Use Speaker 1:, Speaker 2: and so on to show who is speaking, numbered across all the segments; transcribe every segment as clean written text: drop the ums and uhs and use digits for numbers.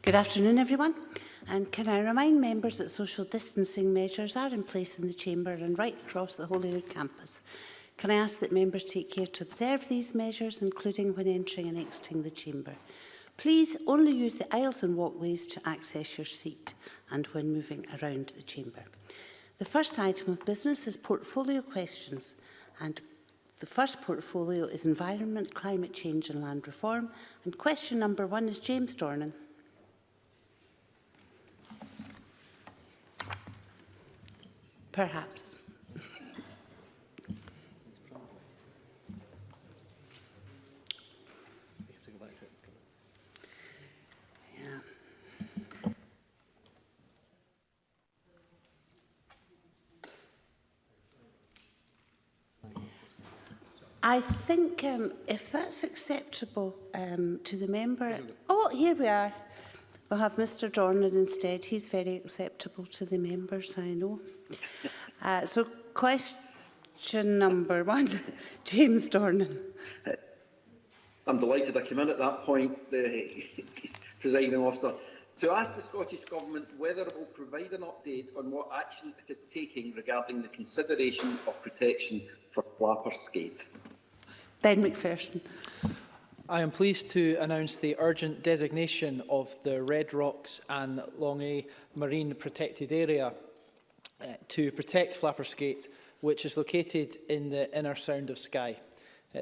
Speaker 1: Good afternoon, everyone. And can I remind members that social distancing measures are in place in the Chamber and right across the Holyrood campus. Can I ask that members take care to observe these measures, including when entering and exiting the Chamber? Please only use the aisles and walkways to access your seat and when moving around the Chamber. The first item of business is portfolio questions, and the first portfolio is Environment, Climate Change and Land Reform. And question number 1 is James Dornan. Perhaps. I think if that's acceptable to the member... Oh, here we are. We'll have Mr Dornan instead. He's very acceptable to the members, I know. So question number 1, James Dornan.
Speaker 2: I'm delighted I came in at that point, Presiding Officer, to ask the Scottish Government whether it will provide an update on what action it is taking regarding the consideration of protection for flapper skate.
Speaker 1: Ben McPherson.
Speaker 3: I am pleased to announce the urgent designation of the Red Rocks and Longay Marine Protected Area to protect flapper skate, which is located in the inner Sound of Skye.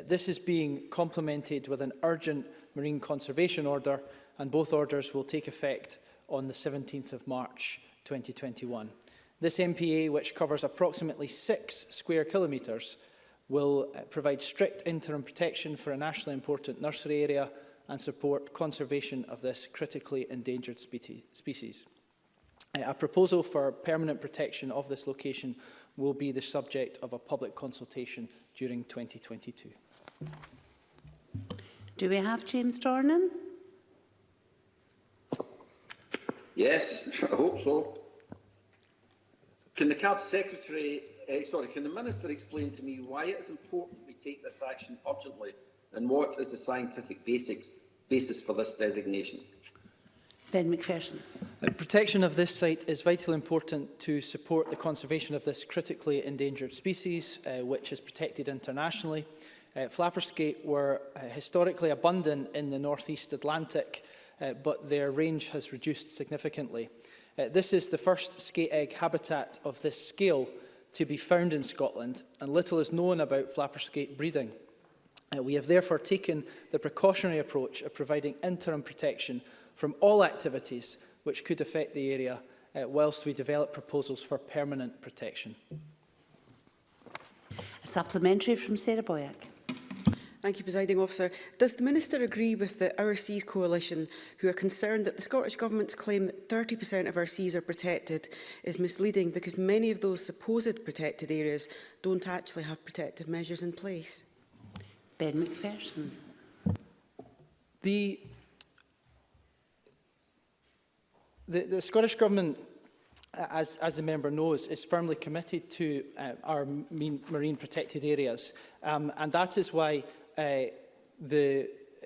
Speaker 3: This is being complemented with an urgent marine conservation order, and both orders will take effect on the 17th of March 2021. This MPA, which covers approximately 6 square kilometres, will provide strict interim protection for a nationally important nursery area and support conservation of this critically endangered species. A proposal for permanent protection of this location will be the subject of a public consultation during 2022.
Speaker 1: Do we have James Dornan?
Speaker 2: Yes, I hope so. Can the Cabinet Secretary can the Minister explain to me why it is important we take this action urgently and what is the scientific basis for this designation?
Speaker 1: Ben McPherson.
Speaker 3: Protection of this site is vitally important to support the conservation of this critically endangered species, which is protected internationally. Flapper skate were historically abundant in the northeast Atlantic, but their range has reduced significantly. This is the first skate egg habitat of this scale to be found in Scotland, and little is known about flapper skate breeding. We have therefore taken the precautionary approach of providing interim protection from all activities which could affect the area, whilst we develop proposals for permanent protection.
Speaker 1: A supplementary from Sarah Boyack.
Speaker 4: Thank you, Presiding Officer. Does the Minister agree with the Our Seas Coalition, who are concerned that the Scottish Government's claim that 30% of our seas are protected is misleading because many of those supposed protected areas don't actually have protective measures in place?
Speaker 1: Ben McPherson.
Speaker 3: The Scottish Government, as the member knows, is firmly committed to our marine protected areas, and that is why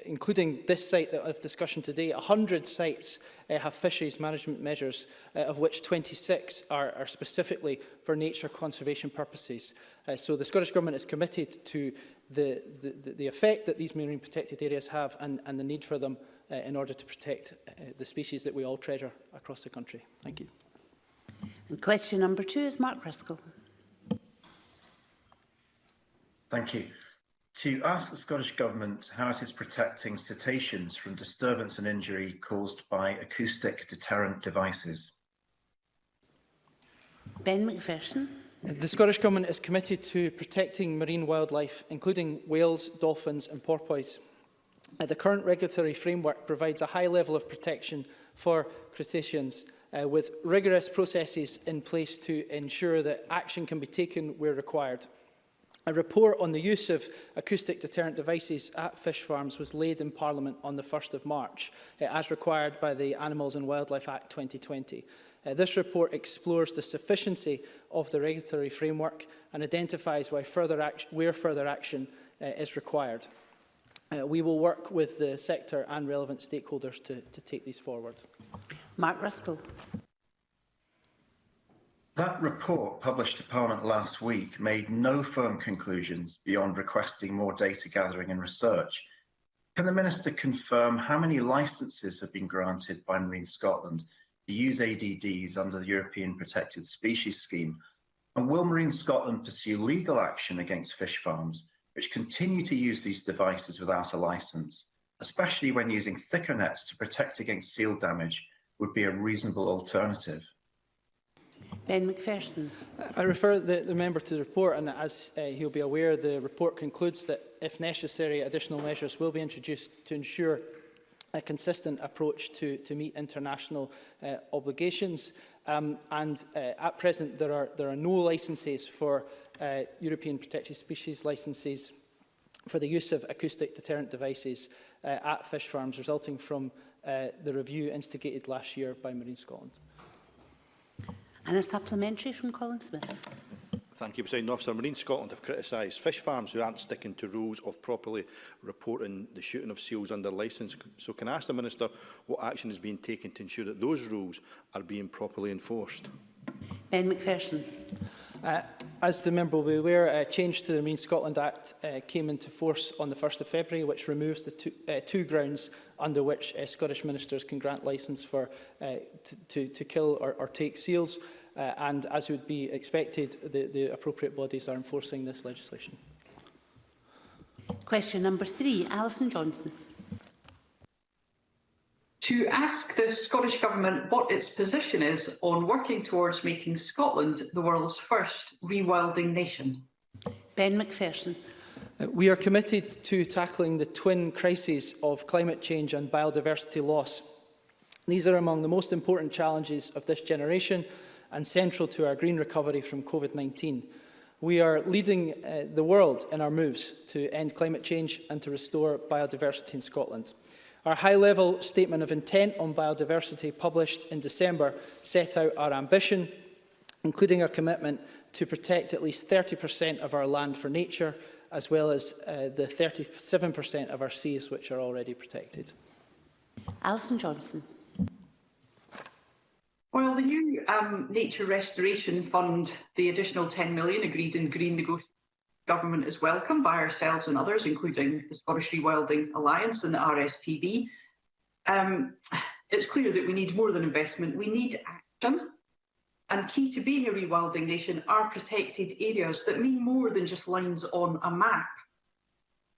Speaker 3: including this site that of discussion today, 100 sites have fisheries management measures, of which 26 are specifically for nature conservation purposes. So the Scottish Government is committed to the effect that these marine protected areas have and the need for them in order to protect the species that we all treasure across the country. Thank you.
Speaker 1: And question number 2 is Mark Briscoe.
Speaker 5: Thank you. To ask the Scottish Government how it is protecting cetaceans from disturbance and injury caused by acoustic deterrent devices.
Speaker 1: Ben McPherson.
Speaker 3: The Scottish Government is committed to protecting marine wildlife, including whales, dolphins and porpoise. The current regulatory framework provides a high level of protection for crustaceans, with rigorous processes in place to ensure that action can be taken where required. A report on the use of acoustic deterrent devices at fish farms was laid in Parliament on the 1st of March, as required by the Animals and Wildlife Act 2020. This report explores the sufficiency of the regulatory framework and identifies where further action is required. We will work with the sector and relevant stakeholders to take these forward.
Speaker 1: Mark Ruskell.
Speaker 5: That report published to Parliament last week made no firm conclusions beyond requesting more data gathering and research. Can the Minister confirm how many licences have been granted by Marine Scotland to use ADDs under the European Protected Species Scheme? And will Marine Scotland pursue legal action against fish farms which continue to use these devices without a licence, especially when using thicker nets to protect against seal damage would be a reasonable alternative?
Speaker 1: Ben Macpherson.
Speaker 3: I refer the member to the report, and as he'll be aware, the report concludes that, if necessary, additional measures will be introduced to ensure a consistent approach to meet international obligations. At present, there are no licences for European Protected Species licences for the use of acoustic deterrent devices at fish farms, resulting from the review instigated last year by Marine Scotland.
Speaker 1: And a supplementary from Colin Smith.
Speaker 6: Thank you, President Officer. Marine Scotland have criticised fish farms who aren't sticking to rules of properly reporting the shooting of seals under licence. So can I ask the Minister what action is being taken to ensure that those rules are being properly enforced? Ben
Speaker 1: Macpherson.
Speaker 3: As the member will be aware, a change to the Marine Scotland Act came into force on the 1st of February, which removes the two grounds under which Scottish ministers can grant licence for to kill or take seals. And as would be expected, the appropriate bodies are enforcing this legislation.
Speaker 1: Question number 3, Alison Johnson.
Speaker 7: To ask the Scottish Government what its position is on working towards making Scotland the world's first rewilding nation.
Speaker 1: Ben Macpherson.
Speaker 3: We are committed to tackling the twin crises of climate change and biodiversity loss. These are among the most important challenges of this generation and central to our green recovery from COVID-19. We are leading the world in our moves to end climate change and to restore biodiversity in Scotland. Our high-level statement of intent on biodiversity published in December set out our ambition, including our commitment to protect at least 30% of our land for nature, as well as the 37% of our seas which are already protected.
Speaker 1: Alison Johnson.
Speaker 7: While the new Nature Restoration Fund, the additional 10 million agreed in green negotiations, government is welcome by ourselves and others, including the Scottish Rewilding Alliance and the RSPB. It's clear that we need more than investment, we need action. And key to being a rewilding nation are protected areas that mean more than just lines on a map.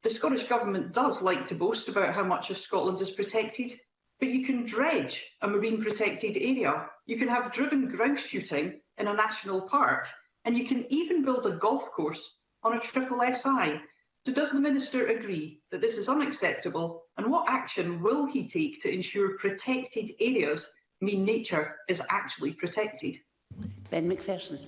Speaker 7: The Scottish Government does like to boast about how much of Scotland is protected, but you can dredge a marine protected area, you can have driven grouse shooting in a national park, and you can even build a golf course on a triple SI. So does the Minister agree that this is unacceptable, and what action will he take to ensure protected areas mean nature is actually protected?
Speaker 1: Ben Macpherson.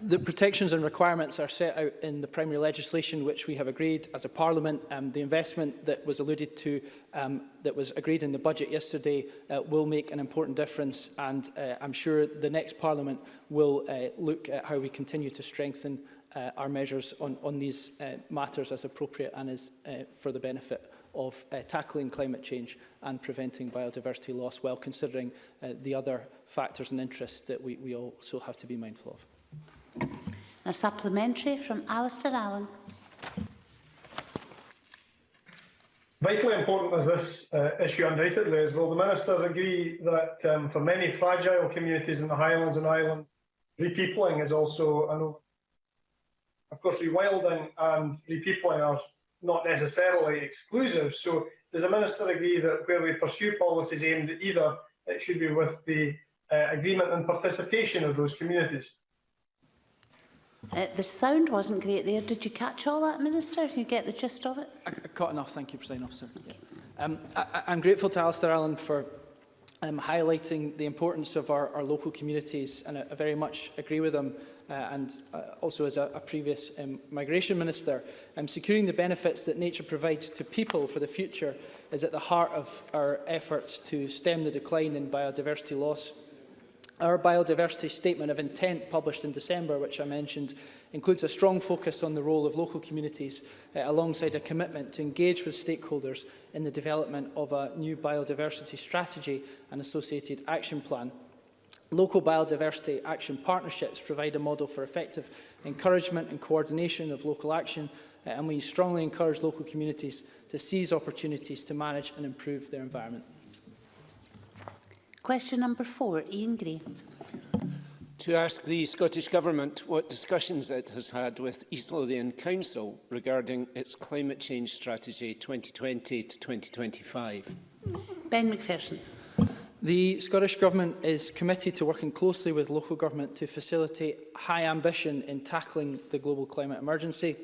Speaker 3: The protections and requirements are set out in the primary legislation which we have agreed as a Parliament. The investment that was alluded to, that was agreed in the budget yesterday, will make an important difference, and I'm sure the next Parliament will look at how we continue to strengthen our measures on these matters as appropriate and as for the benefit of tackling climate change and preventing biodiversity loss, while considering the other factors and interests that we also have to be mindful of.
Speaker 1: A supplementary from Alistair Allen.
Speaker 8: Vitally important as this issue undoubtedly is, will the Minister agree that for many fragile communities in the Highlands and Islands, repeopling is also an... Of course, rewilding and repeopling are not necessarily exclusive, so does the Minister agree that where we pursue policies aimed at either, it should be with the agreement and participation of those communities?
Speaker 1: The sound wasn't great there. Did you catch all that, Minister? Did you get the gist of it?
Speaker 3: I caught enough, thank you, President Officer. I'm grateful to Alistair Allen for highlighting the importance of our local communities, and I very much agree with him, and also as a previous migration minister. Securing the benefits that nature provides to people for the future is at the heart of our efforts to stem the decline in biodiversity loss Our biodiversity statement of intent, published in December, which I mentioned, includes a strong focus on the role of local communities alongside a commitment to engage with stakeholders in the development of a new biodiversity strategy and associated action plan. Local biodiversity action partnerships provide a model for effective encouragement and coordination of local action, and we strongly encourage local communities to seize opportunities to manage and improve their environment.
Speaker 1: Question number 4, Ian Gray.
Speaker 9: To ask the Scottish Government what discussions it has had with East Lothian Council regarding its climate change strategy 2020 to 2025.
Speaker 1: Ben Macpherson.
Speaker 3: The Scottish Government is committed to working closely with local government to facilitate high ambition in tackling the global climate emergency.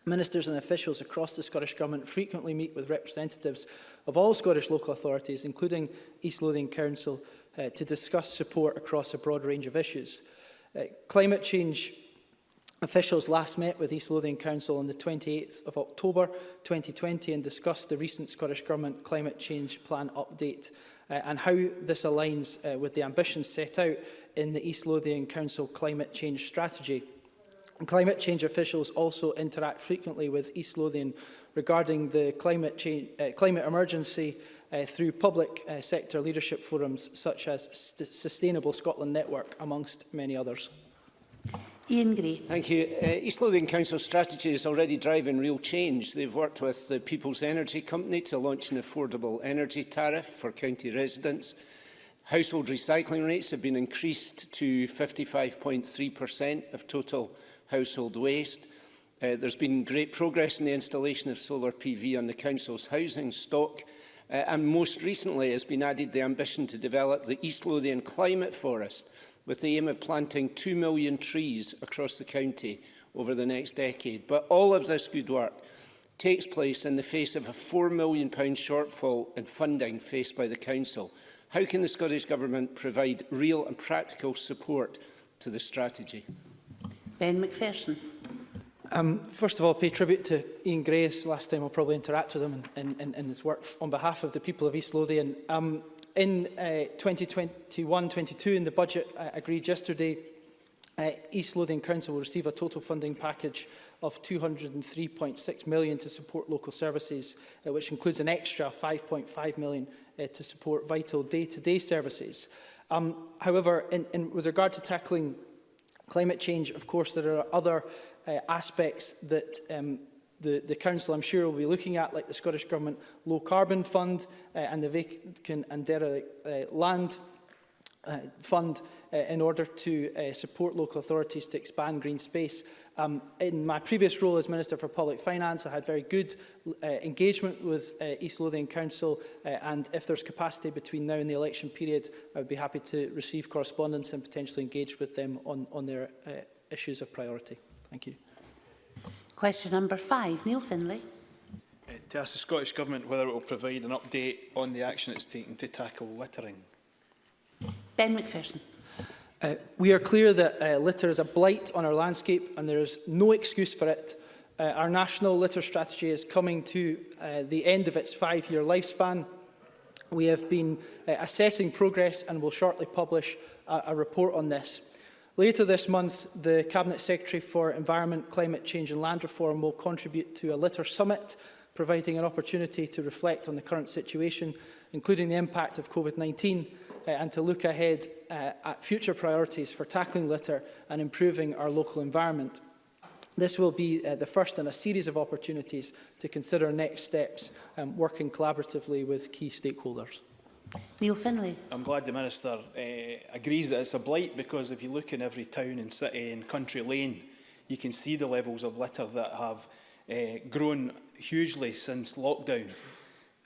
Speaker 3: Ministers and officials across the Scottish Government frequently meet with representatives of all Scottish local authorities, including East Lothian Council, to discuss support across a broad range of issues. Climate change officials last met with East Lothian Council on the 28th of October 2020 and discussed the recent Scottish Government Climate Change Plan update and how this aligns with the ambitions set out in the East Lothian Council Climate Change Strategy. Climate change officials also interact frequently with East Lothian regarding the climate emergency through public sector leadership forums such as Sustainable Scotland Network, amongst many others.
Speaker 1: Ian Gray.
Speaker 9: Thank you. East Lothian Council strategy is already driving real change. They've worked with the People's Energy Company to launch an affordable energy tariff for county residents. Household recycling rates have been increased to 55.3% of total household waste. There's been great progress in the installation of solar PV on the Council's housing stock, and most recently has been added the ambition to develop the East Lothian Climate Forest with the aim of planting 2 million trees across the county over the next decade. But all of this good work takes place in the face of a £4 million shortfall in funding faced by the Council. How can the Scottish Government provide real and practical support to the strategy?
Speaker 1: Ben Macpherson.
Speaker 3: First of all, pay tribute to Ian Gray. Last time I'll probably interact with him in his work on behalf of the people of East Lothian. In 2021-22, in the budget agreed yesterday, East Lothian Council will receive a total funding package of £203.6 million to support local services, which includes an extra £5.5 million to support vital day-to-day services. However, with regard to tackling climate change, of course, there are other aspects that the Council, I'm sure, will be looking at, like the Scottish Government Low Carbon Fund and the Vacant and Derelict Land Fund in order to support local authorities to expand green space. In my previous role as Minister for Public Finance, I had very good engagement with East Lothian Council, and if there's capacity between now and the election period, I would be happy to receive correspondence and potentially engage with them on their issues of priority. Thank you.
Speaker 1: Question number 5, Neil Findlay.
Speaker 10: To ask the Scottish Government whether it will provide an update on the action it's taking to tackle littering.
Speaker 1: Ben Macpherson.
Speaker 3: We are clear that litter is a blight on our landscape and there is no excuse for it. Our national litter strategy is coming to the end of its 5-year lifespan. We have been assessing progress and will shortly publish a report on this. Later this month, the Cabinet Secretary for Environment, Climate Change and Land Reform will contribute to a litter summit, providing an opportunity to reflect on the current situation, including the impact of COVID-19, and to look ahead at future priorities for tackling litter and improving our local environment. This will be the first in a series of opportunities to consider next steps, working collaboratively with key stakeholders.
Speaker 1: Neil Findlay.
Speaker 10: I'm glad the Minister agrees that it's a blight, because if you look in every town and city and country lane, you can see the levels of litter that have grown hugely since lockdown.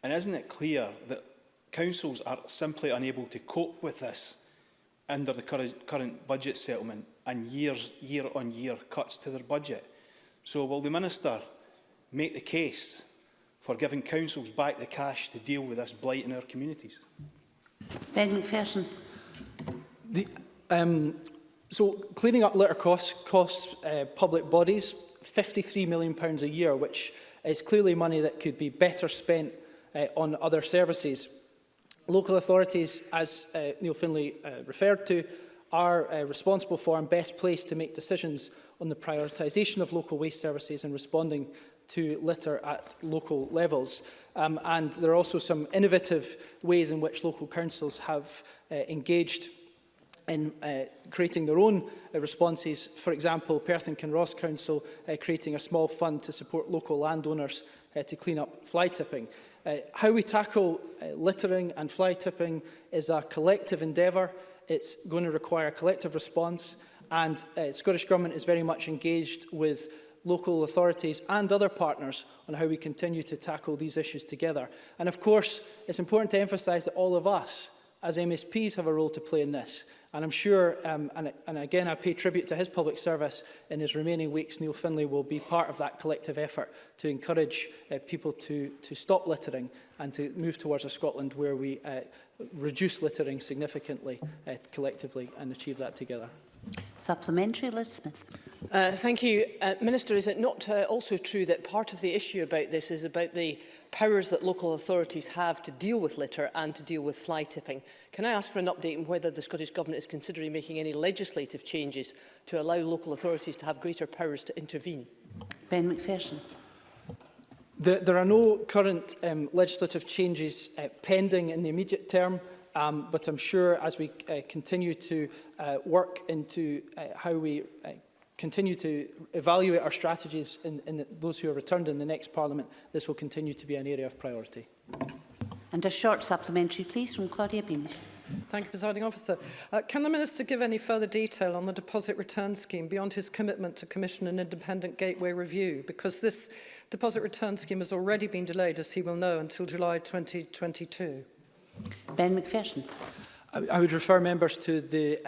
Speaker 10: And isn't it clear that councils are simply unable to cope with this under the current budget settlement and year-on-year cuts to their budget? So will the Minister make the case for giving councils back the cash to deal with this blight in our communities?
Speaker 1: Ben Macpherson.
Speaker 3: So cleaning up litter costs public bodies £53 million a year, which is clearly money that could be better spent on other services. Local authorities, as Neil Findlay referred to, are responsible for and best placed to make decisions on the prioritisation of local waste services and responding to litter at local levels. And there are also some innovative ways in which local councils have engaged in creating their own responses. For example, Perth and Kinross Council creating a small fund to support local landowners to clean up fly tipping. How we tackle littering and fly tipping is a collective endeavour. It's going to require a collective response, and Scottish Government is very much engaged with local authorities and other partners on how we continue to tackle these issues together. And of course, it's important to emphasise that all of us as MSPs have a role to play in this. And I'm sure, and again, I pay tribute to his public service in his remaining weeks. Neil Findlay will be part of that collective effort to encourage people to stop littering and to move towards a Scotland where we reduce littering significantly collectively and achieve that together.
Speaker 1: Supplementary, Liz Smith.
Speaker 11: Thank you. Minister, is it not also true that part of the issue about this is about the powers that local authorities have to deal with litter and to deal with fly tipping? Can I ask for an update on whether the Scottish Government is considering making any legislative changes to allow local authorities to have greater powers to intervene? Ben Macpherson.
Speaker 3: There are no current legislative changes pending in the immediate term. But I'm sure as we continue to work into how we continue to evaluate our strategies in those who are returned in the next Parliament, this will continue to be an area of priority.
Speaker 1: And a short supplementary, please, from Claudia Beamish.
Speaker 11: Thank you, Presiding Officer. Can the Minister give any further detail on the deposit return scheme beyond his commitment to commission an independent gateway review? Because this deposit return scheme has already been delayed, as he will know, until July 2022.
Speaker 1: Ben Macpherson.
Speaker 3: I would refer members to the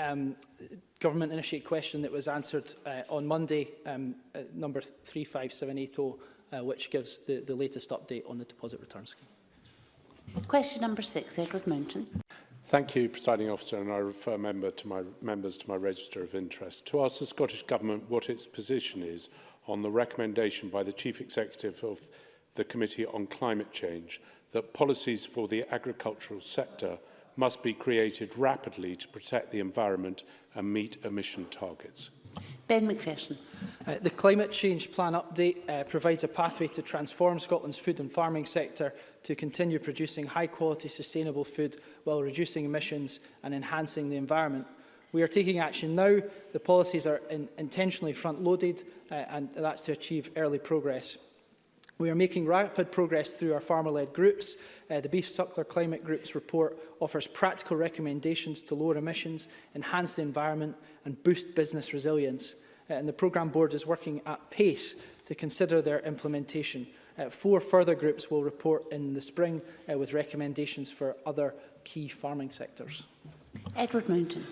Speaker 3: government-initiated question that was answered on Monday, number 35780, which gives the latest update on the deposit return scheme.
Speaker 1: Question number 6, Edward Mountain.
Speaker 12: Thank you, Presiding Officer, and I refer members to my register of interest. To ask the Scottish Government what its position is on the recommendation by the Chief Executive of the Committee on Climate Change that policies for the agricultural sector must be created rapidly to protect the environment and meet emission targets.
Speaker 1: Ben Macpherson.
Speaker 3: The Climate Change Plan update provides a pathway to transform Scotland's food and farming sector to continue producing high-quality, sustainable food while reducing emissions and enhancing the environment. We are taking action now. The policies are intentionally front-loaded, and that's to achieve early progress. We are making rapid progress through our farmer-led groups. The Beef Suckler Climate Group's report offers practical recommendations to lower emissions, enhance the environment and boost business resilience. And the programme board is working at pace to consider their implementation. 4 further groups will report in the spring with recommendations for other key farming sectors.
Speaker 1: Edward Mountain.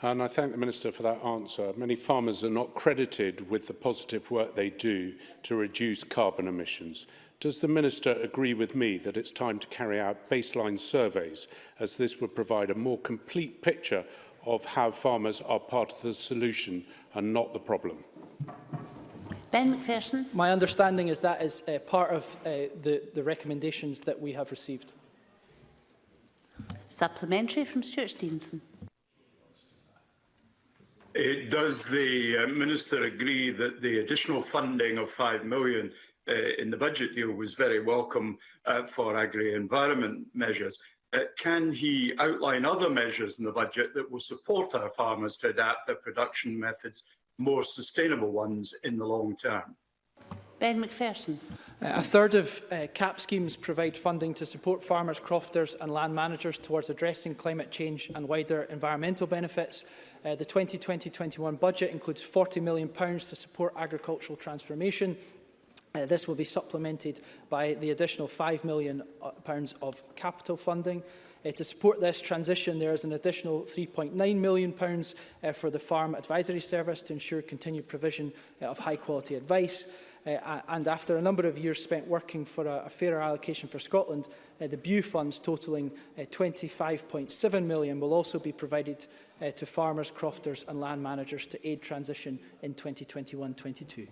Speaker 12: And I thank the Minister for that answer. Many farmers are not credited with the positive work they do to reduce carbon emissions. Does the Minister agree with me that it's time to carry out baseline surveys, as this would provide a more complete picture of how farmers are part of the solution and not the problem?
Speaker 1: Ben Macpherson.
Speaker 3: My understanding is that is part of the recommendations that we have received.
Speaker 1: Supplementary from Stuart Stevenson.
Speaker 13: Does the Minister agree that the additional funding of £5 million in the budget deal was very welcome for agri-environment measures? Can he outline other measures in the budget that will support our farmers to adapt their production methods, more sustainable ones in the long term?
Speaker 1: Ben Macpherson.
Speaker 3: A third of CAP schemes provide funding to support farmers, crofters and land managers towards addressing climate change and wider environmental benefits. The 2020-21 budget includes £40 million to support agricultural transformation. This will be supplemented by the additional £5 million of capital funding. To support this transition, there is an additional £3.9 million for the Farm Advisory Service to ensure continued provision of high-quality advice. And after a number of years spent working for a fairer allocation for Scotland, the BEW funds totalling £25.7 million will also be provided to farmers, crofters and land managers to aid transition in 2021-22.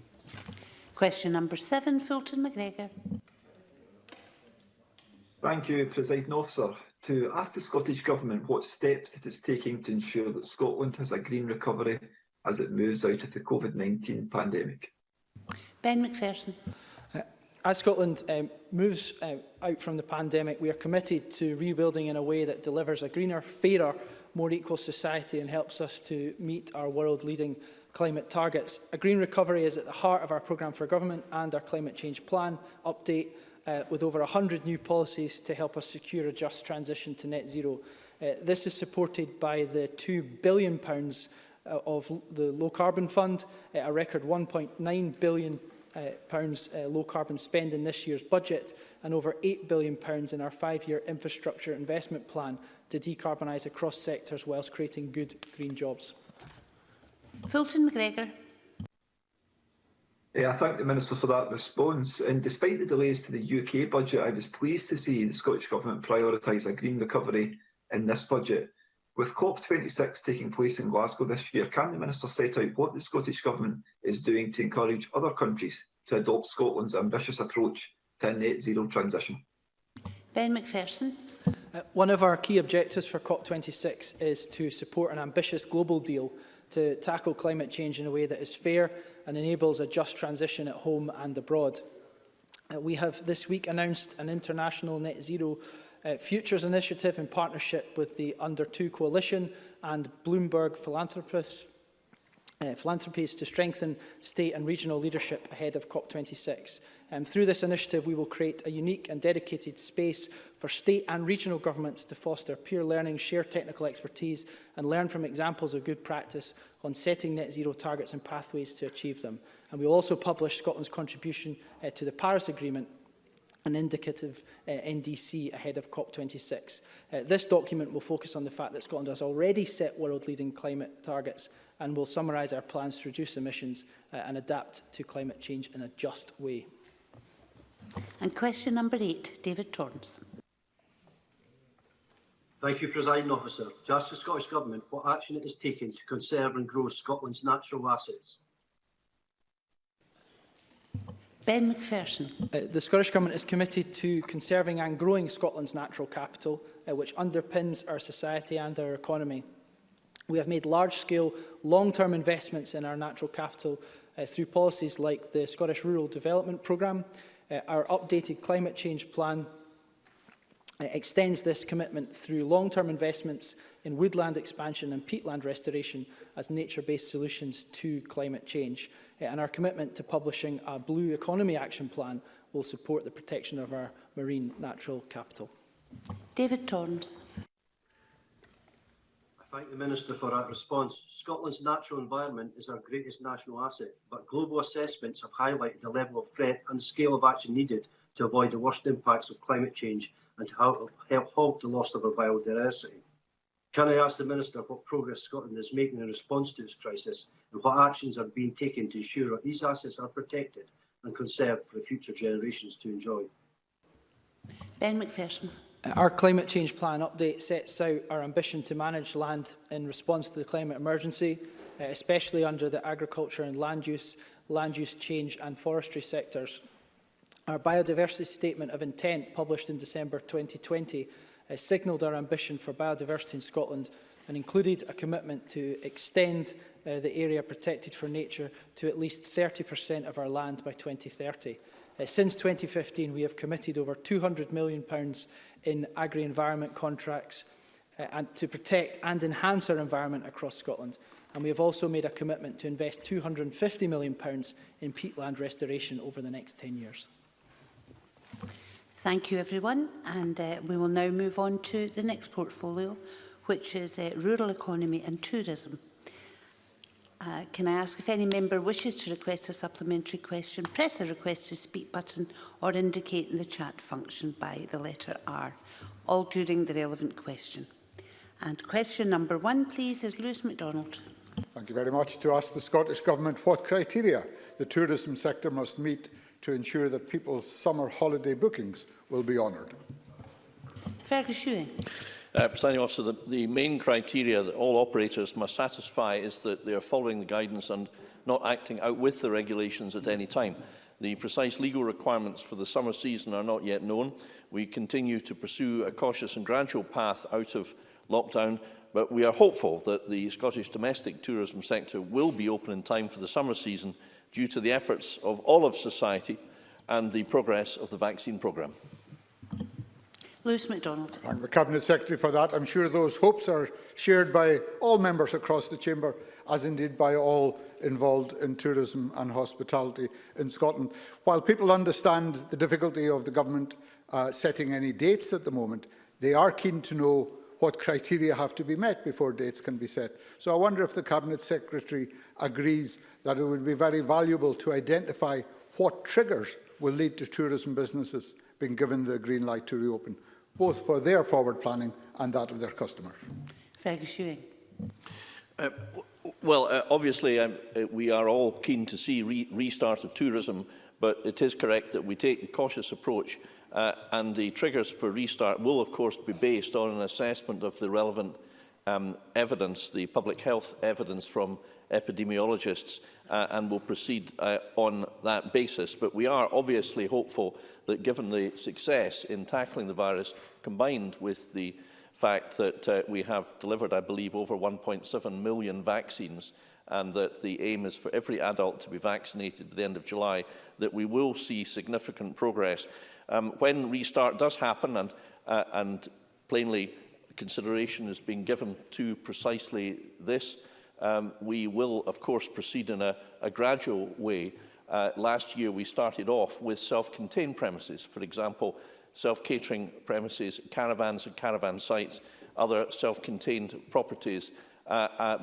Speaker 1: Question number 7, Fulton McGregor.
Speaker 14: Thank you, Presiding Officer. to ask the Scottish Government what steps it is taking to ensure that Scotland has a green recovery as it moves out of the COVID-19 pandemic.
Speaker 1: Ben Macpherson.
Speaker 3: As Scotland moves out from the pandemic, we are committed to rebuilding in a way that delivers a greener, fairer, more equal society and helps us to meet our world-leading climate targets. A green recovery is at the heart of our programme for government and our climate change plan update, with over 100 new policies to help us secure a just transition to net zero. This is supported by the £2 billion of the Low Carbon Fund, a record £1.9 billion low carbon spend in this year's budget, and over £8 billion in our 5-year infrastructure investment plan to decarbonise across sectors whilst creating good green jobs.
Speaker 1: Fulton McGregor.
Speaker 14: I thank the Minister for that response. And despite the delays to the UK budget, I was pleased to see the Scottish Government prioritise a green recovery in this budget. With COP26 taking place in Glasgow this year, can the Minister set out what the Scottish Government is doing to encourage other countries to adopt Scotland's ambitious approach to a net zero transition?
Speaker 1: Ben Macpherson.
Speaker 3: One of our key objectives for COP26 is to support an ambitious global deal to tackle climate change in a way that is fair and enables a just transition at home and abroad. We have this week announced an international net zero futures initiative in partnership with the Under 2 Coalition and Bloomberg Philanthropies to strengthen state and regional leadership ahead of COP26. Through this initiative, we will create a unique and dedicated space for state and regional governments to foster peer learning, share technical expertise and learn from examples of good practice on setting net zero targets and pathways to achieve them. And we will also publish Scotland's contribution to the Paris Agreement, an indicative NDC ahead of COP26. This document will focus on the fact that Scotland has already set world-leading climate targets and will summarise our plans to reduce emissions and adapt to climate change in a just way.
Speaker 1: And question number 8, David Torrance.
Speaker 15: Thank you, Presiding Officer. To ask the Scottish Government what action it is taking to conserve and grow Scotland's natural assets.
Speaker 1: Ben Macpherson.
Speaker 3: The Scottish Government is committed to conserving and growing Scotland's natural capital, which underpins our society and our economy. We have made large-scale, long-term investments in our natural capital through policies like the Scottish Rural Development Programme. Our updated climate change plan extends this commitment through long-term investments in woodland expansion and peatland restoration as nature-based solutions to climate change. And our commitment to publishing a Blue Economy Action Plan will support the protection of our marine natural capital.
Speaker 1: David Torrance.
Speaker 15: I thank the Minister for that response. Scotland's natural environment is our greatest national asset, but global assessments have highlighted the level of threat and the scale of action needed to avoid the worst impacts of climate change and to help halt the loss of our biodiversity. Can I ask the Minister what progress Scotland is making in response to this crisis and what actions are being taken to ensure that these assets are protected and conserved for future generations to enjoy?
Speaker 1: Ben Macpherson.
Speaker 3: Our climate change plan update sets out our ambition to manage land in response to the climate emergency, especially under the agriculture and land use change and forestry sectors. Our biodiversity statement of intent, published in December 2020, signalled our ambition for biodiversity in Scotland and included a commitment to extend the area protected for nature to at least 30% of our land by 2030. Since 2015, we have committed over £200 million in agri-environment contracts and to protect and enhance our environment across Scotland. And we have also made a commitment to invest £250 million in peatland restoration over the next 10 years.
Speaker 1: Thank you, everyone. And we will now move on to the next portfolio, which is rural economy and tourism. Can I ask if any member wishes to request a supplementary question, press the request to speak button or indicate in the chat function by the letter R, all during the relevant question. And question number 1, please, is Lewis MacDonald.
Speaker 16: Thank you very much. To ask the Scottish Government what criteria the tourism sector must meet to ensure that people's summer holiday bookings will be honoured.
Speaker 1: Fergus Ewing.
Speaker 17: Presiding Officer, the main criteria that all operators must satisfy is that they are following the guidance and not acting out with the regulations at any time. The precise legal requirements for the summer season are not yet known. We continue to pursue a cautious and gradual path out of lockdown, but we are hopeful that the Scottish domestic tourism sector will be open in time for the summer season due to the efforts of all of society and the progress of the vaccine programme.
Speaker 1: Lewis MacDonald.
Speaker 16: Thank the Cabinet Secretary for that. I'm sure those hopes are shared by all members across the Chamber, as indeed by all involved in tourism and hospitality in Scotland. While people understand the difficulty of the Government setting any dates at the moment, they are keen to know what criteria have to be met before dates can be set. So I wonder if the Cabinet Secretary agrees that it would be very valuable to identify what triggers will lead to tourism businesses being given the green light to reopen, both for their forward planning and that of their customers.
Speaker 1: Fergus Ewing.
Speaker 17: Obviously, we are all keen to see restart of tourism, but it is correct that we take a cautious approach, and the triggers for restart will, of course, be based on an assessment of the relevant evidence, the public health evidence from epidemiologists, and will proceed on that basis. But we are obviously hopeful that, given the success in tackling the virus, combined with the fact that we have delivered, I believe, over 1.7 million vaccines, and that the aim is for every adult to be vaccinated by the end of July, that we will see significant progress. When restart does happen, and plainly consideration is being given to precisely this, we will, of course, proceed in a gradual way. Last year, we started off with self-contained premises, for example, self-catering premises, caravans and caravan sites, other self-contained properties,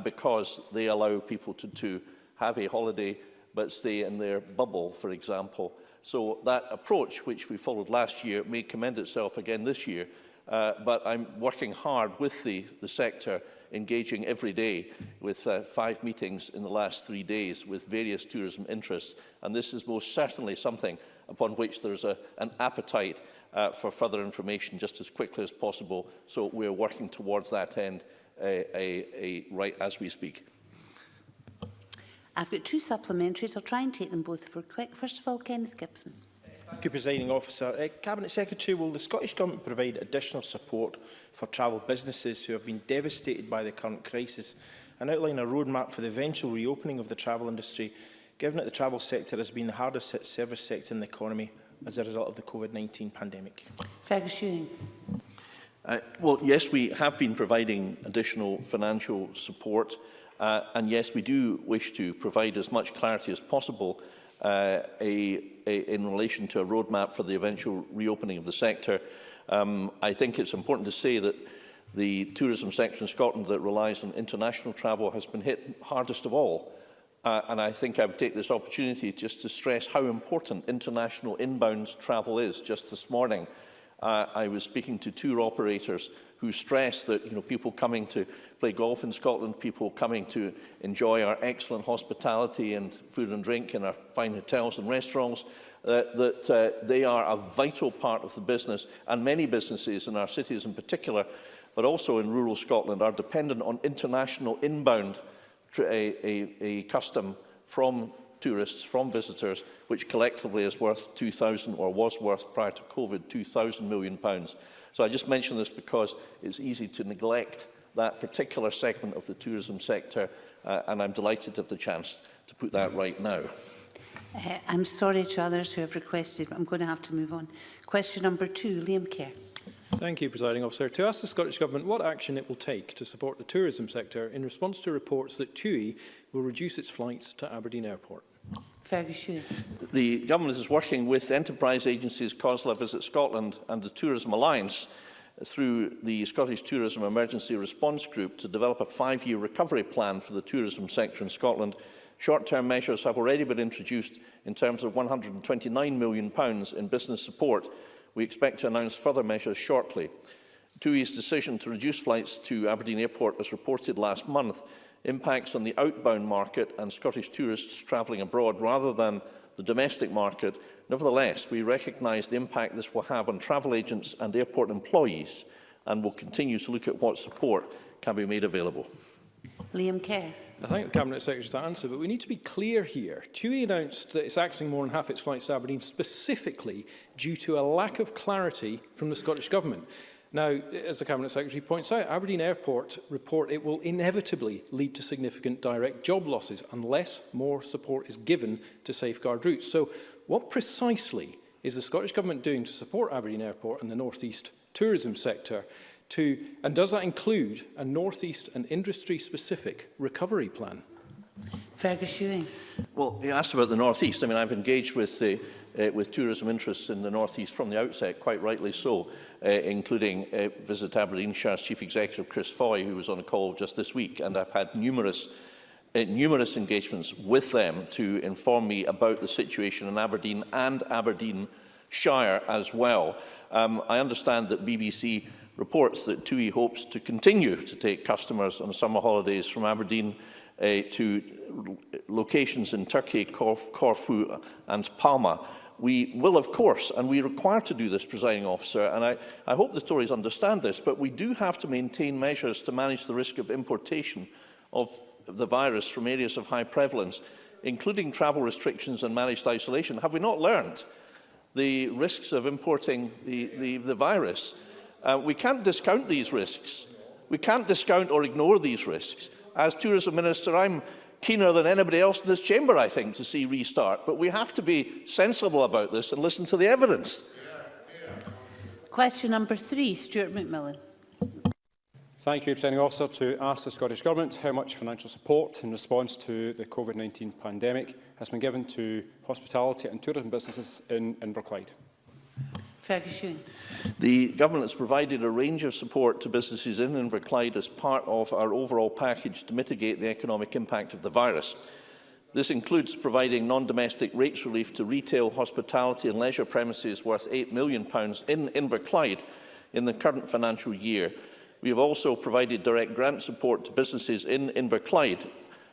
Speaker 17: because they allow people to have a holiday but stay in their bubble, for example. So that approach, which we followed last year, may commend itself again this year, but I'm working hard with the sector, engaging every day with 5 meetings in the last 3 days with various tourism interests, and this is most certainly something upon which there's an appetite for further information just as quickly as possible. So we're working towards that end right as we speak.
Speaker 1: I've got 2 supplementaries. I'll try and take them both for quick. First of all, Kenneth Gibson.
Speaker 18: Thank you, Presiding Officer. Cabinet Secretary, will the Scottish Government provide additional support for travel businesses who have been devastated by the current crisis and outline a roadmap for the eventual reopening of the travel industry, given that the travel sector has been the hardest hit service sector in the economy as a result of the COVID-19 pandemic?
Speaker 1: Fergus Ewing.
Speaker 17: Well, yes, we have been providing additional financial support, and yes, we do wish to provide as much clarity as possible in relation to a roadmap for the eventual reopening of the sector. I think it's important to say that the tourism sector in Scotland that relies on international travel has been hit hardest of all. And I think I would take this opportunity just to stress how important international inbound travel is. Just this morning, I was speaking to tour operators who stress that people coming to play golf in Scotland, people coming to enjoy our excellent hospitality and food and drink in our fine hotels and restaurants, that they are a vital part of the business, and many businesses in our cities in particular, but also in rural Scotland, are dependent on international inbound a custom from tourists, from visitors, which collectively is worth 2,000, or was worth prior to COVID, £2,000 million. So I just mention this because it's easy to neglect that particular segment of the tourism sector, and I'm delighted to have the chance to put that right now.
Speaker 1: I'm sorry to others who have requested, but I'm going to have to move on. Question number 2, Liam Kerr.
Speaker 19: Thank you, Presiding Officer. To ask the Scottish Government what action it will take to support the tourism sector in response to reports that TUI will reduce its flights to Aberdeen Airport.
Speaker 1: Fergus Ewing.
Speaker 17: The Government is working with enterprise agencies COSLA, Visit Scotland and the Tourism Alliance through the Scottish Tourism Emergency Response Group to develop a 5-year recovery plan for the tourism sector in Scotland. Short-term measures have already been introduced in terms of £129 million in business support. We expect to announce further measures shortly. TUI's decision to reduce flights to Aberdeen Airport, as reported last month, impacts on the outbound market and Scottish tourists travelling abroad rather than the domestic market. Nevertheless, we recognise the impact this will have on travel agents and airport employees, and will continue to look at what support can be made available.
Speaker 1: Liam Kerr.
Speaker 19: I thank the Cabinet Secretary for that answer, but we need to be clear here. TUI announced that it's axing more than half its flights to Aberdeen specifically due to a lack of clarity from the Scottish Government. Now, as the Cabinet Secretary points out, Aberdeen Airport report it will inevitably lead to significant direct job losses unless more support is given to safeguard routes. So what precisely is the Scottish Government doing to support Aberdeen Airport and the North East tourism sector? And does that include a North East and industry-specific recovery plan?
Speaker 1: Fergus Ewing.
Speaker 17: Well, you asked about the North East. I mean, I've engaged with tourism interests in the North East from the outset, quite rightly so, including Visit Aberdeenshire's Chief Executive Chris Foy, who was on a call just this week, and I've had numerous engagements with them to inform me about the situation in Aberdeen and Aberdeenshire as well. I understand that BBC reports that TUI hopes to continue to take customers on summer holidays from Aberdeen to locations in Turkey, Corfu and Palma. We will, of course, and we are required to do this, Presiding Officer, and I hope the Tories understand this, but we do have to maintain measures to manage the risk of importation of the virus from areas of high prevalence, including travel restrictions and managed isolation. Have we not learned the risks of importing the virus? We can't discount these risks. We can't discount or ignore these risks. As Tourism Minister, I'm keener than anybody else in this chamber, I think, to see restart. But we have to be sensible about this and listen to the evidence.
Speaker 1: Question number 3, Stuart McMillan.
Speaker 20: Thank you, Presiding Officer. To ask the Scottish Government how much financial support in response to the COVID-19 pandemic has been given to hospitality and tourism businesses in Inverclyde.
Speaker 1: Fergus Ewing.
Speaker 17: The Government has provided a range of support to businesses in Inverclyde as part of our overall package to mitigate the economic impact of the virus. This includes providing non-domestic rates relief to retail, hospitality and leisure premises worth £8 million in Inverclyde in the current financial year. We have also provided direct grant support to businesses in Inverclyde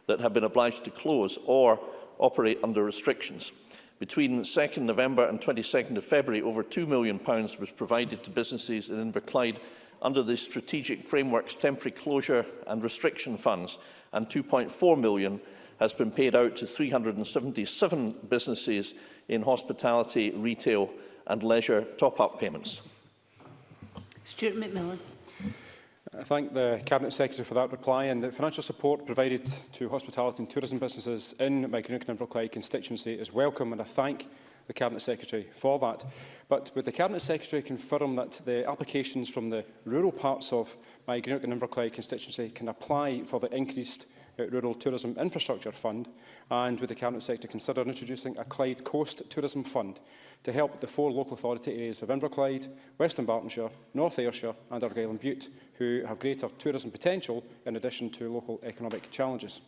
Speaker 17: that have been obliged to close or operate under restrictions. Between 2nd November and 22nd of February, over £2 million was provided to businesses in Inverclyde under the Strategic Framework's Temporary Closure and Restriction Funds, and £2.4 million has been paid out to 377 businesses in hospitality, retail and leisure top-up payments.
Speaker 1: Stuart McMillan.
Speaker 20: I thank the Cabinet Secretary for that reply, and the financial support provided to hospitality and tourism businesses in my Greenock and Inverclyde constituency is welcome, and I thank the Cabinet Secretary for that. But would the Cabinet Secretary confirm that the applications from the rural parts of my Greenock and Inverclyde constituency can apply for the increased Rural Tourism Infrastructure Fund, and would the Cabinet Secretary consider introducing a Clyde Coast Tourism Fund to help the 4 local authority areas of Inverclyde, Western Bartonshire, North Ayrshire and Argyll and Bute, who have greater tourism potential in addition to local economic challenges?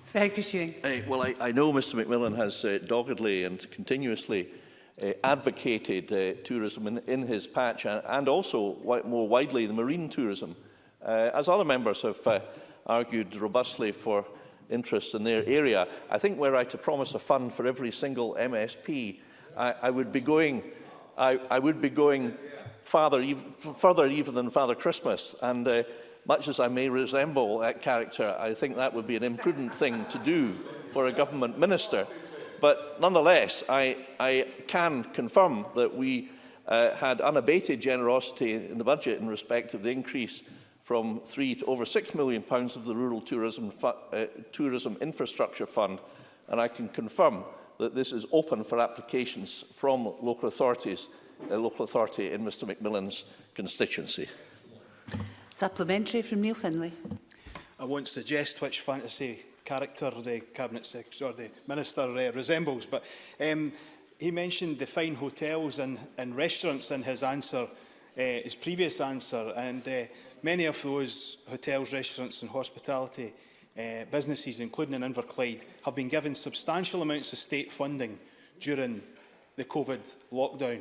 Speaker 1: Fergus Ewing.
Speaker 17: Well, I know Mr McMillan has doggedly and continuously advocated tourism in his patch, and also more widely the marine tourism, as other members have argued robustly for interests in their area. I think were I to promise a fund for every single MSP, I would be going further even than Father Christmas, and much as I may resemble that character, I think that would be an imprudent thing to do for a government minister. But nonetheless, I can confirm that we had unabated generosity in the budget in respect of the increase from £3 to over £6 million of the Rural Tourism Infrastructure Fund, and I can confirm that this is open for applications from local authorities, a local authority in Mr McMillan's constituency.
Speaker 1: Supplementary from Neil Findlay.
Speaker 10: I won't suggest which fantasy character the Cabinet Secretary or the Minister resembles, but he mentioned the fine hotels and restaurants in his answer, his previous answer, and many of those hotels, restaurants and hospitality businesses, including in Inverclyde, have been given substantial amounts of state funding during the COVID lockdown,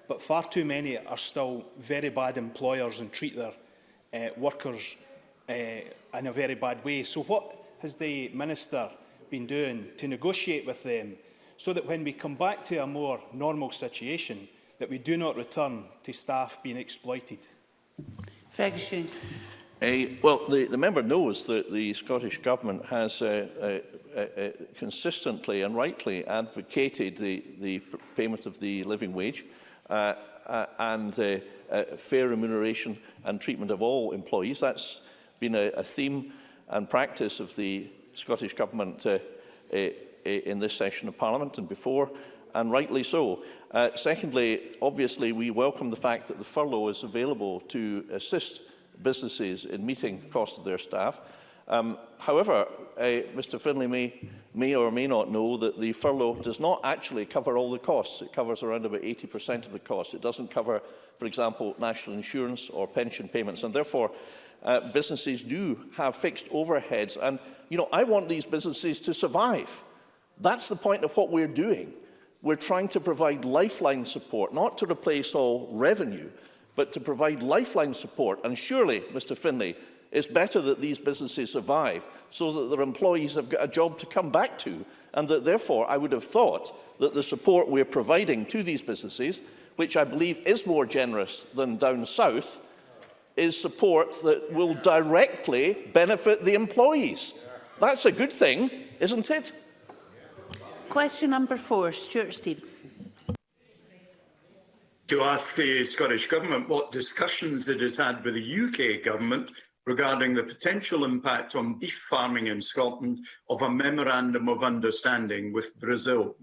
Speaker 10: but far too many are still very bad employers and treat their workers in a very bad way. So what has the Minister been doing to negotiate with them so that when we come back to a more normal situation, that we do not return to staff being exploited?
Speaker 1: Fergus Ewing.
Speaker 17: Well, the member knows that the Scottish Government has consistently and rightly advocated the payment of the living wage and fair remuneration and treatment of all employees. That's been a theme and practice of the Scottish Government in this session of Parliament and before, and rightly so. Secondly, obviously, we welcome the fact that the furlough is available to assist businesses in meeting the cost of their staff. However, Mr Finlay may or may not know that the furlough does not actually cover all the costs. It covers around about 80% of the costs. It doesn't cover, for example, national insurance or pension payments, and therefore businesses do have fixed overheads. And, you know, I want these businesses to survive. That's the point of what we're doing. We're trying to provide lifeline support, not to replace all revenue, but to provide lifeline support. And surely, Mr Finlay, it's better that these businesses survive so that their employees have got a job to come back to, and that therefore I would have thought that the support we're providing to these businesses, which I believe is more generous than down south, is support that will directly benefit the employees. That's a good thing, isn't it?
Speaker 1: Question number 4, Stuart Stevenson.
Speaker 13: To ask the Scottish Government what discussions it has had with the UK Government regarding the potential impact on beef farming in Scotland of a Memorandum of Understanding with Brazil.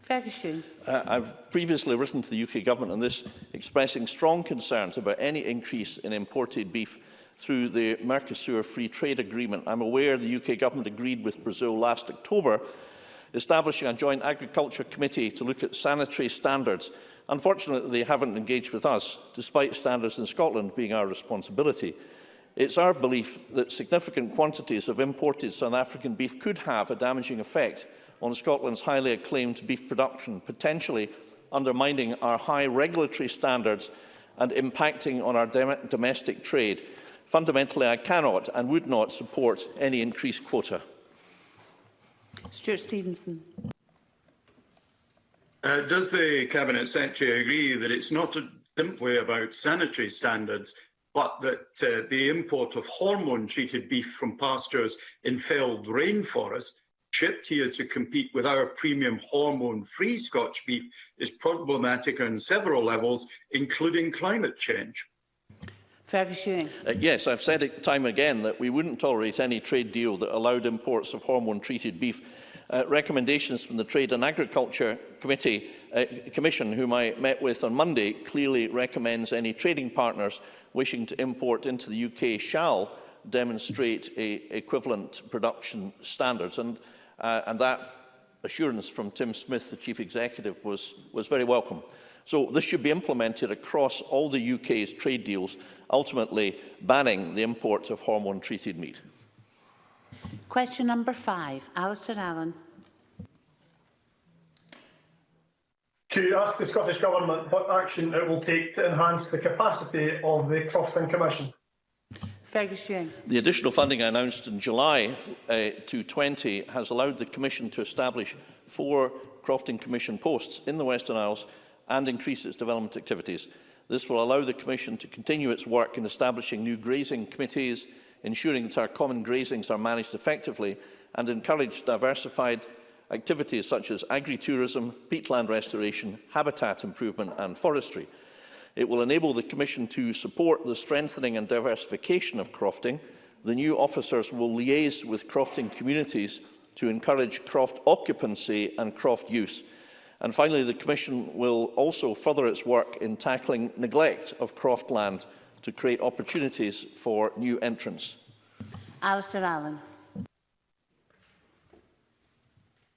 Speaker 1: Ferguson.
Speaker 17: I've previously written to the UK Government on this, expressing strong concerns about any increase in imported beef through the Mercosur Free Trade Agreement. I'm aware the UK Government agreed with Brazil last October, establishing a joint agriculture committee to look at sanitary standards. Unfortunately, they haven't engaged with us, despite standards in Scotland being our responsibility. It's our belief that significant quantities of imported South African beef could have a damaging effect on Scotland's highly acclaimed beef production, potentially undermining our high regulatory standards and impacting on our domestic trade. Fundamentally, I cannot and would not support any increased quota.
Speaker 1: Stuart Stevenson.
Speaker 13: Does the Cabinet Secretary agree that it's not simply about sanitary standards, but that the import of hormone-treated beef from pastures in felled rainforests, shipped here to compete with our premium hormone-free Scotch beef, is problematic on several levels, including climate change?
Speaker 1: Ferguson.
Speaker 17: Yes, I've said it time again that we wouldn't tolerate any trade deal that allowed imports of hormone-treated beef. Recommendations from the Trade and Agriculture Commission, whom I met with on Monday, clearly recommends any trading partners wishing to import into the UK shall demonstrate equivalent production standards. And that assurance from Tim Smith, the Chief Executive, was very welcome. So this should be implemented across all the UK's trade deals, ultimately banning the import of hormone-treated meat.
Speaker 1: Question number 5, Alistair Allen.
Speaker 8: To ask the Scottish Government what action it will take to enhance the capacity of the Crofting Commission.
Speaker 1: Ferguson.
Speaker 17: The additional funding I announced in July 2020 has allowed the Commission to establish 4 Crofting Commission posts in the Western Isles and increase its development activities. This will allow the Commission to continue its work in establishing new grazing committees, ensuring that our common grazings are managed effectively, and encourage diversified activities such as agri-tourism, peatland restoration, habitat improvement and forestry. It will enable the Commission to support the strengthening and diversification of crofting. The new officers will liaise with crofting communities to encourage croft occupancy and croft use. And finally, the Commission will also further its work in tackling neglect of croft land to create opportunities for new entrants.
Speaker 1: Alistair Allen.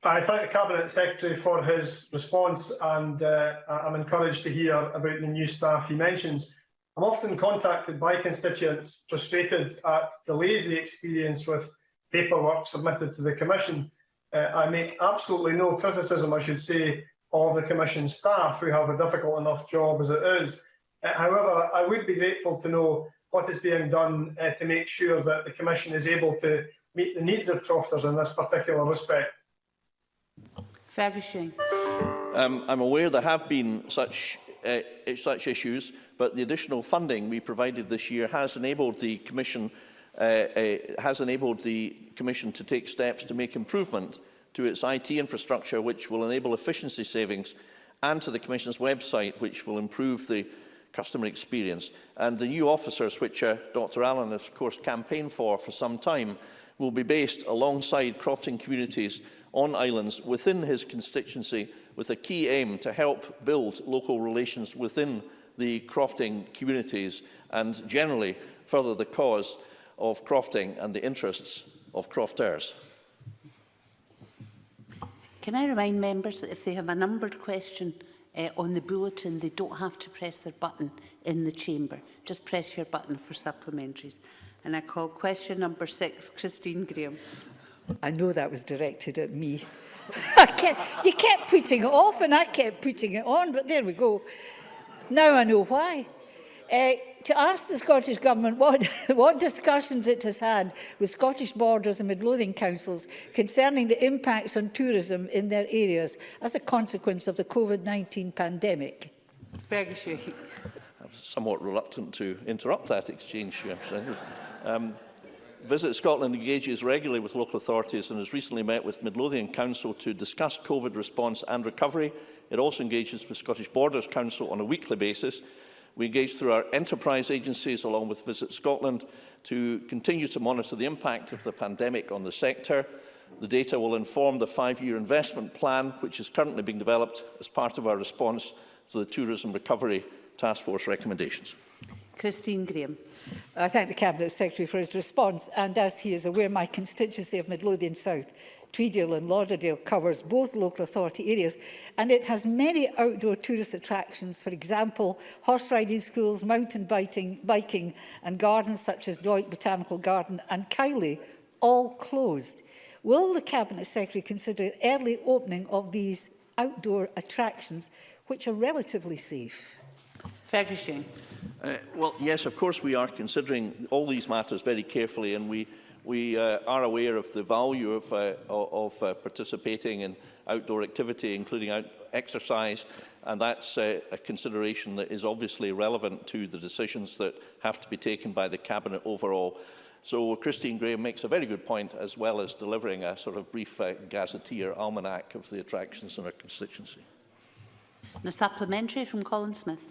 Speaker 8: I thank the Cabinet Secretary for his response, and I'm encouraged to hear about the new staff he mentions. I'm often contacted by constituents frustrated at delays they experience with paperwork submitted to the Commission. I make absolutely no criticism, I should say, of the Commission staff, who have a difficult enough job as it is. However, I would be grateful to know what is being done to make sure that the Commission is able to meet the needs of crofters in this particular respect.
Speaker 1: Ferguson.
Speaker 17: I'm aware there have been such such issues, but the additional funding we provided this year has enabled the Commission to take steps to make improvement to its IT infrastructure, which will enable efficiency savings, and to the Commission's website, which will improve the customer experience. And the new officers, which Dr Allen has, of course, campaigned for some time, will be based alongside crofting communities on islands within his constituency, with a key aim to help build local relations within the crofting communities and generally further the cause of crofting and the interests of crofters.
Speaker 1: Can I remind members that if they have a numbered question on the bulletin, they don't have to press their button in the chamber. Just press your button for supplementaries. And I call question number 6, Christine Graham.
Speaker 21: I know that was directed at me. You kept putting it off and I kept putting it on, but there we go. Now I know why. To ask the Scottish Government what discussions it has had with Scottish Borders and Midlothian councils concerning the impacts on tourism in their areas as a consequence of the COVID-19 pandemic.
Speaker 1: Fergus.
Speaker 17: I'm somewhat reluctant to interrupt that exchange. Visit Scotland engages regularly with local authorities and has recently met with Midlothian Council to discuss COVID response and recovery. It also engages with Scottish Borders Council on a weekly basis. We engage through our enterprise agencies along with Visit Scotland to continue to monitor the impact of the pandemic on the sector. The data will inform the 5-year investment plan, which is currently being developed as part of our response to the Tourism Recovery Task Force recommendations.
Speaker 1: Christine Graham.
Speaker 21: I thank the Cabinet Secretary for his response, and as he is aware, my constituency of Midlothian South, Tweedill and Lauderdale covers both local authority areas, and it has many outdoor tourist attractions, for example, horse riding schools, mountain biking and gardens such as Doig Botanical Garden and Kiley, all closed. Will the Cabinet Secretary consider early opening of these outdoor attractions, which are relatively safe?
Speaker 1: Fergus.
Speaker 17: Well, yes, of course we are considering all these matters very carefully, and we are aware of the value of participating in outdoor activity, including exercise, and that's a consideration that is obviously relevant to the decisions that have to be taken by the Cabinet overall. So Christine Graham makes a very good point, as well as delivering a sort of brief gazetteer almanac of the attractions in our constituency.
Speaker 1: And a supplementary from Colin Smith.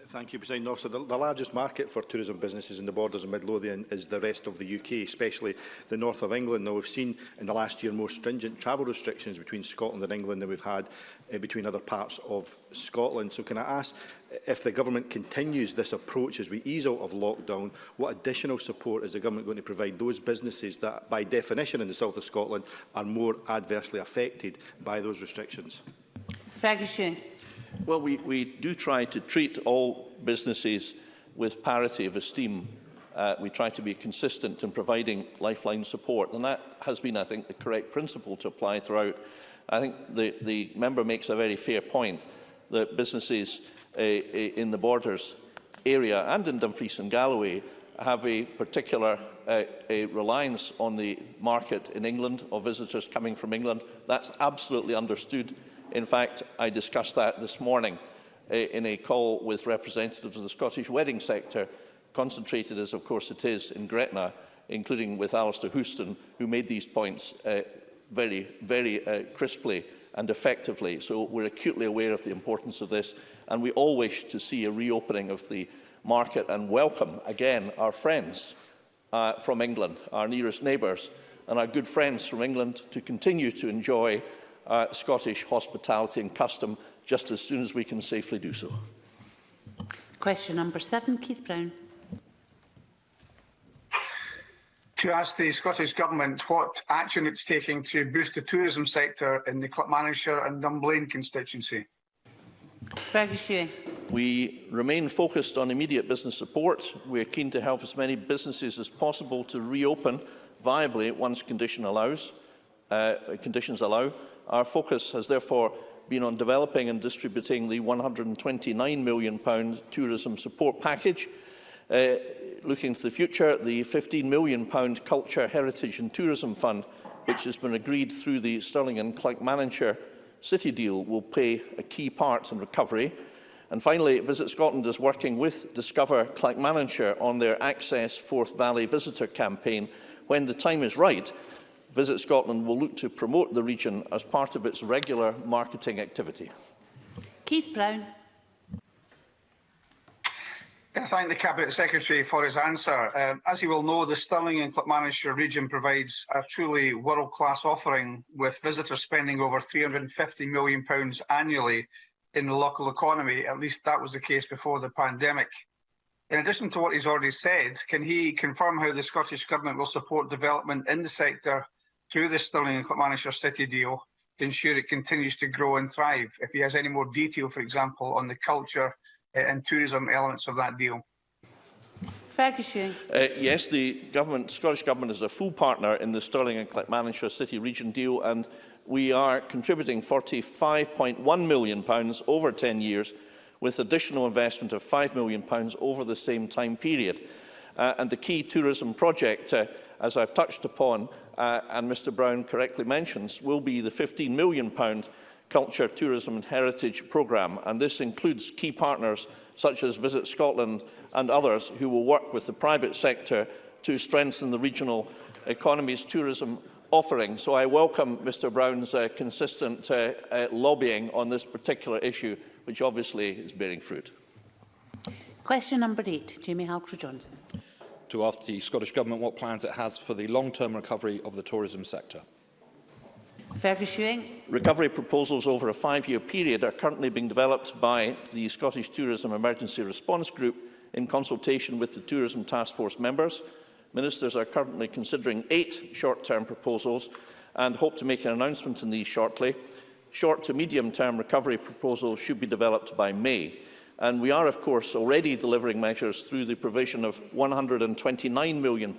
Speaker 6: Thank you, President Officer. The largest market for tourism businesses in the Borders of Midlothian is the rest of the UK, especially the north of England. Now, we've seen in the last year more stringent travel restrictions between Scotland and England than we've had between other parts of Scotland. So can I ask, if the Government continues this approach as we ease out of lockdown, what additional support is the Government going to provide those businesses that, by definition in the south of Scotland, are more adversely affected by those restrictions?
Speaker 1: Fergus.
Speaker 17: Well, we do try to treat all businesses with parity of esteem. We try to be consistent in providing lifeline support, and that has been, I think, the correct principle to apply throughout. I think the member makes a very fair point that businesses in the Borders area and in Dumfries and Galloway have a particular reliance on the market in England, of visitors coming from England. That's absolutely understood. In fact, I discussed that this morning in a call with representatives of the Scottish wedding sector, concentrated as of course it is in Gretna, including with Alistair Houston, who made these points very crisply and effectively. So we're acutely aware of the importance of this, and we all wish to see a reopening of the market and welcome again our friends from England, our nearest neighbours, and our good friends from England to continue to enjoy Scottish hospitality and custom just as soon as we can safely do so.
Speaker 1: Question number 7, Keith Brown.
Speaker 22: To ask the Scottish Government what action it's taking to boost the tourism sector in the Clackmannanshire and Dunblane constituency.
Speaker 1: Fergus.
Speaker 17: We remain focused on immediate business support. We are keen to help as many businesses as possible to reopen viably once conditions allow. Our focus has therefore been on developing and distributing the £129 million tourism support package. Looking to the future, the £15 million Culture, Heritage and Tourism Fund, which has been agreed through the Stirling and Clackmannanshire City deal, will play a key part in recovery. And finally, Visit Scotland is working with Discover Clackmannanshire on their Access Forth Valley Visitor campaign. When the time is right, Visit Scotland will look to promote the region as part of its regular marketing activity.
Speaker 1: Keith Brown.
Speaker 22: I thank the Cabinet Secretary for his answer. As you will know, the Stirling and Clackmannanshire region provides a truly world-class offering, with visitors spending over £350 million annually in the local economy. At least that was the case before the pandemic. In addition to what he's already said, can he confirm how the Scottish Government will support development in the sector through the Stirling and Clackmannanshire City deal to ensure it continues to grow and thrive? If he has any more detail, for example, on the culture and tourism elements of that deal.
Speaker 1: Fergus Ewing.
Speaker 17: Yes, the Scottish Government is a full partner in the Stirling and Clackmannanshire City Region deal, and we are contributing £45.1 million over 10 years, with additional investment of £5 million over the same time period. And the key tourism project, as I've touched upon, and Mr Brown correctly mentions, will be the £15 million Culture, Tourism and Heritage programme, and this includes key partners such as Visit Scotland and others who will work with the private sector to strengthen the regional economy's tourism offering. So I welcome Mr Brown's consistent lobbying on this particular issue, which obviously is bearing fruit.
Speaker 1: Question number 8, Jamie Halcrow-Johnson.
Speaker 2: To ask the Scottish Government what plans it has for the long-term recovery of the tourism sector.
Speaker 1: Fergus Ewing.
Speaker 17: Recovery proposals over a 5-year period are currently being developed by the Scottish Tourism Emergency Response Group in consultation with the Tourism Task Force members. Ministers are currently considering 8 short-term proposals and hope to make an announcement on these shortly. Short to medium-term recovery proposals should be developed by May. And we are, of course, already delivering measures through the provision of £129 million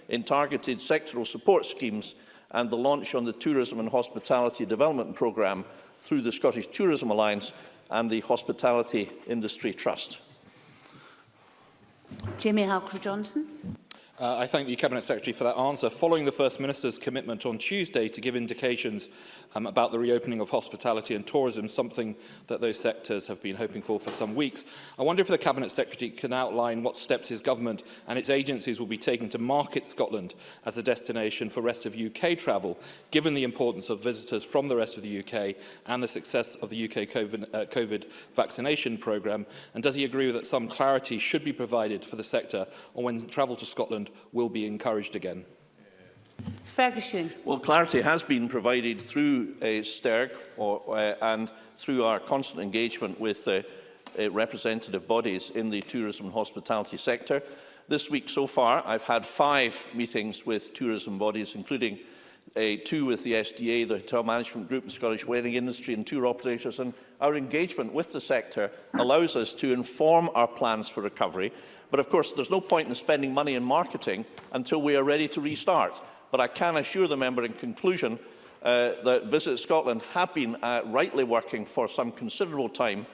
Speaker 17: in targeted sectoral support schemes and the launch on the Tourism and Hospitality Development Programme through the Scottish Tourism Alliance and the Hospitality Industry Trust.
Speaker 1: Jamie Halcrow-Johnson.
Speaker 2: I thank the Cabinet Secretary for that answer. Following the First Minister's commitment on Tuesday to give indications about the reopening of hospitality and tourism, something that those sectors have been hoping for some weeks, I wonder if the Cabinet Secretary can outline what steps his government and its agencies will be taking to market Scotland as a destination for rest of UK travel, given the importance of visitors from the rest of the UK and the success of the UK COVID vaccination programme, and does he agree that some clarity should be provided for the sector on when travel to Scotland will be encouraged again?
Speaker 1: Fergus Ewing.
Speaker 17: Well, clarity has been provided through STERG and through our constant engagement with representative bodies in the tourism and hospitality sector. This week so far, I've had 5 meetings with tourism bodies, including 2 with the SDA, the Hotel Management Group, the Scottish Wedding Industry and tour operators, and our engagement with the sector allows us to inform our plans for recovery. But of course, there's no point in spending money in marketing until we are ready to restart. But I can assure the member in conclusion that Visit Scotland have been rightly working for some considerable time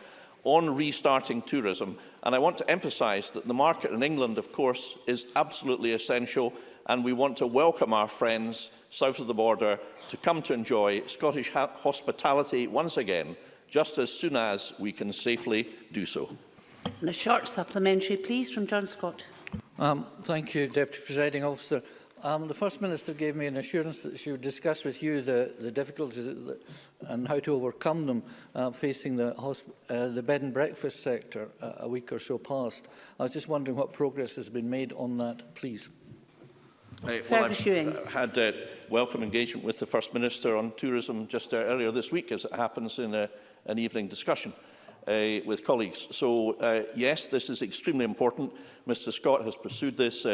Speaker 17: on restarting tourism. And I want to emphasise that the market in England, of course, is absolutely essential, and we want to welcome our friends south of the border to come to enjoy Scottish hospitality once again, just as soon as we can safely do so.
Speaker 1: And a short supplementary, please, from John Scott.
Speaker 4: Thank you, Deputy Presiding Officer. The First Minister gave me an assurance that she would discuss with you the difficulties and how to overcome them facing the bed and breakfast sector a week or so past. I was just wondering what progress has been made on that, please.
Speaker 17: Well, I've had welcome engagement with the First Minister on tourism just earlier this week, as it happens in an evening discussion with colleagues. So, yes, this is extremely important. Mr Scott has pursued this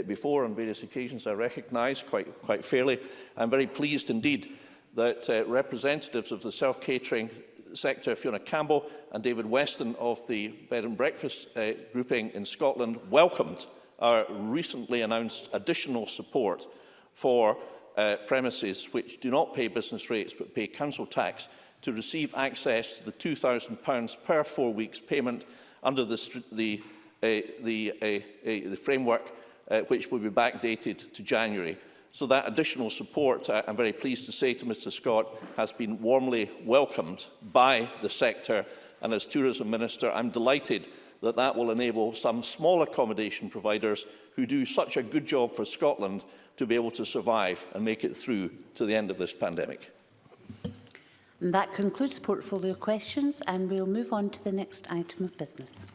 Speaker 17: before on various occasions, I recognise, quite fairly. I'm very pleased indeed that representatives of the self-catering sector, Fiona Campbell and David Weston of the Bed and Breakfast grouping in Scotland, welcomed our recently announced additional support for premises which do not pay business rates but pay council tax to receive access to the £2,000 per 4 weeks payment under the framework which will be backdated to January. So that additional support, I'm very pleased to say to Mr Scott, has been warmly welcomed by the sector and as Tourism Minister, I'm delighted that that will enable some small accommodation providers who do such a good job for Scotland to be able to survive and make it through to the end of this pandemic.
Speaker 1: And that concludes portfolio questions, and we'll move on to the next item of business.